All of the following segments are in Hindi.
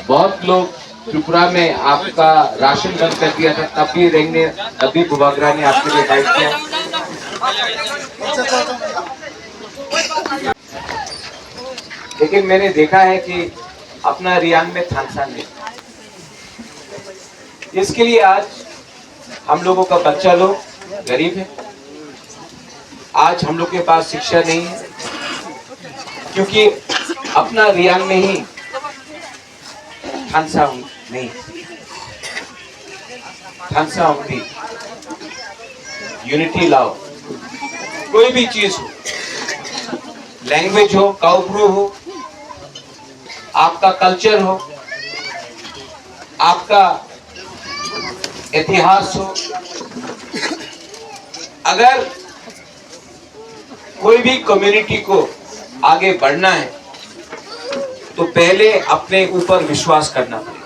बहुत लोग त्रिपुरा में आपका राशन बंद कर दिया था, तब भी रेंग ने अभी बुबागरा ने आपके लिए फाइट किया। लेकिन मैंने देखा है कि अपना रियांग में थानसा नहीं। इसके लिए आज हम लोगों का बच्चा लोग गरीब है, आज हम लोग के पास शिक्षा नहीं है, क्योंकि अपना रियांग में ही थानसा नहीं, थानसा होती यूनिटी लाओ। कोई भी चीज हो, लैंग्वेज हो, काउप्रू हो, आपका कल्चर हो, आपका इतिहास हो, अगर कोई भी कम्युनिटी को आगे बढ़ना है तो पहले अपने ऊपर विश्वास करना पड़ेगा।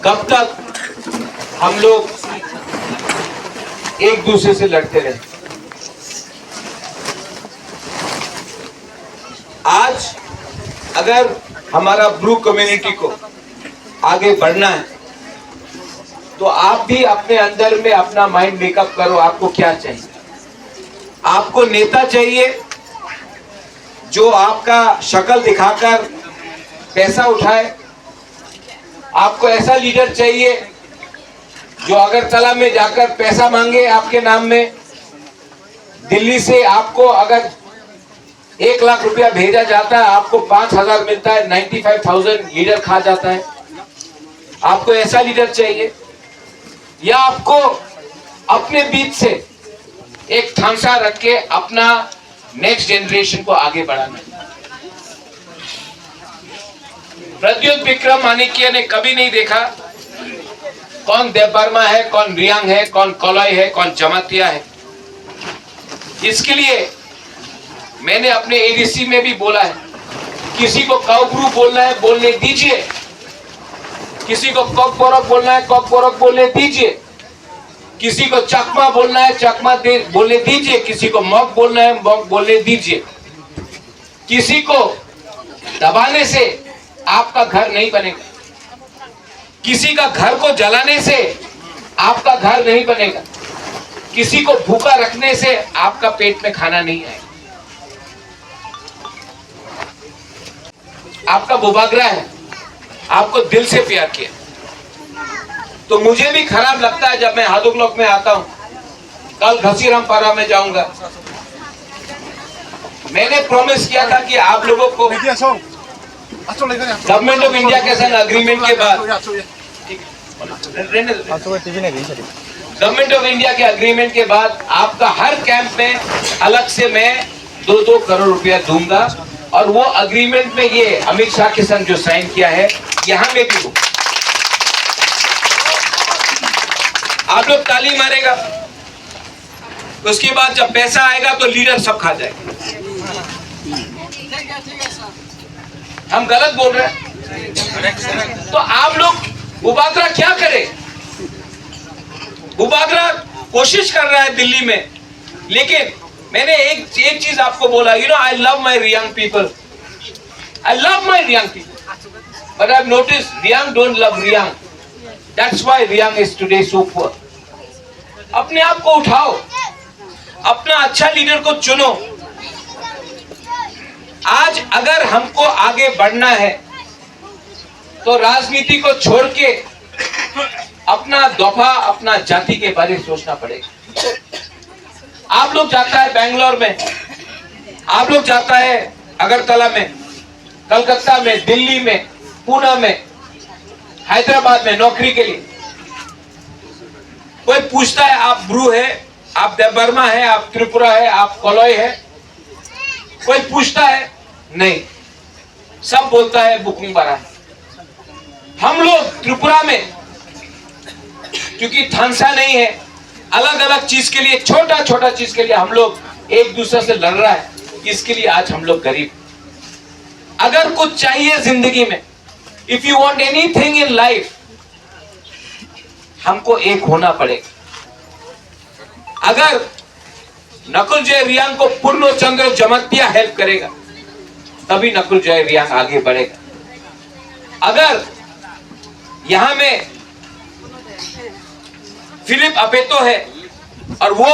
कब तक हम लोग एक दूसरे से लड़ते रहे? आज अगर हमारा ब्रू कम्युनिटी को आगे बढ़ना है तो आप भी अपने अंदर में अपना माइंड मेकअप करो। आपको क्या चाहिए? आपको नेता चाहिए जो आपका शक्ल दिखाकर पैसा उठाए? आपको ऐसा लीडर चाहिए जो अगरतला में जाकर पैसा मांगे आपके नाम में? दिल्ली से आपको अगर 1 लाख रुपया भेजा जाता है, आपको 5,000 मिलता है, 95,000 लीडर खा जाता है। आपको ऐसा लीडर चाहिए? या आपको अपने बीच से एक थानसा रख के अपना नेक्स्ट जनरेशन को आगे बढ़ाना? प्रद्युत विक्रम माणिक्य ने कभी नहीं देखा कौन देवबर्मा है, कौन रियांग है, कौन कोलॉय है, कौन जमातिया है। इसके लिए मैंने अपने एडीसी में भी बोला है, किसी को काउब्रू बोलना है बोलने दीजिए, किसी को कॉकबोरक बोलना है कॉकबोरक बोलने दीजिए, किसी को चकमा बोलना है चकमा बोलने दीजिए, किसी को मॉक बोलना है मॉक बोलने दीजिए। किसी को दबाने से आपका घर नहीं बनेगा, किसी का घर को जलाने से आपका घर नहीं बनेगा, किसी को भूखा रखने से आपका पेट में खाना नहीं आएगा। आपका बुबागरा है, आपको दिल से प्यार किया। तो मुझे भी खराब लगता है जब मैं हादुगलोक में आता हूं। कल घसीरामपारा में जाऊंगा। मैंने प्रॉमिस किया था कि आप लोगों को गवर्नमेंट ऑफ इंडिया के साथ अग्रीमेंट के बाद, गवर्नमेंट ऑफ इंडिया के अग्रीमेंट के बाद आपका हर कैंप में अलग से मैं 2-2 करोड़ रुपया दूंगा। और वो अग्रीमेंट में ये अमित शाह के संग जो साइन किया है, यहां में भी दूंगा। आप लोग ताली मारेगा, उसके बाद जब पैसा आएगा तो लीडर सब खा जाएगा। हम गलत बोल रहे हैं? तो आप लोग, बुबागरा क्या करे? बुबागरा कोशिश कर रहा है दिल्ली में, लेकिन मैंने एक चीज आपको बोला, I love my Reang people, I love my Reang people, but I have noticed Reang don't love Reang. That's why Riang is today so poor. अपने आप को उठाओ, अपना अच्छा लीडर को चुनो। आज अगर हमको आगे बढ़ना है तो राजनीति को छोड़ के अपना दफा, अपना जाति के बारे में सोचना पड़ेगा। आप लोग जाता है बेंगलोर में, आप लोग जाता है अगरतला में, कलकत्ता में, दिल्ली में, पुणे में, हैदराबाद में नौकरी के लिए। कोई पूछता है आप ब्रू है, आप देवबर्मा है, आप त्रिपुरा है, आप कोलॉय है? कोई पूछता है? नहीं, सब बोलता है बुकुंबारा है। हम लोग त्रिपुरा में क्योंकि थानसा नहीं है, अलग अलग चीज के लिए, छोटा छोटा चीज के लिए हम लोग एक दूसरे से लड़ रहा है। इसके लिए आज हम लोग गरीब। अगर कुछ चाहिए जिंदगी में, if you want anything in life, हमको एक होना पड़ेगा। अगर नकुल जय रियांग को पूर्ण चंद्र जमातिया हेल्प करेगा, तभी नकुल जय रियांग आगे बढ़ेगा। अगर यहां में फिलिप अपेतो है और वो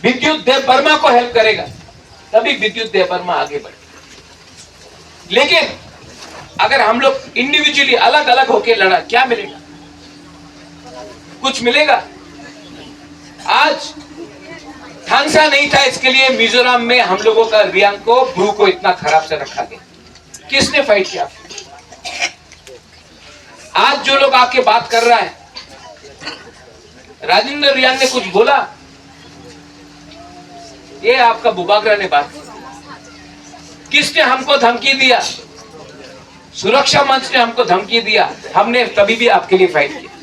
विद्युत देव वर्मा को हेल्प करेगा, तभी विद्युत देव वर्मा आगे बढ़े। लेकिन अगर हम लोग इंडिविजुअली अलग अलग होकर लड़ा, क्या मिलेगा? कुछ मिलेगा? आज थांगसा नहीं था, इसके लिए मिजोरम में हम लोगों का रियांग को, ब्रू को इतना खराब से रखा गया। किसने फाइट किया? आज जो लोग आके बात कर रहा है, राजेंद्र रियांग ने कुछ बोला? ये आपका बुबागरा ने बात। किसने हमको धमकी दिया? सुरक्षा मंच ने हमको धमकी दिया, हमने तभी भी आपके लिए फाइट किया।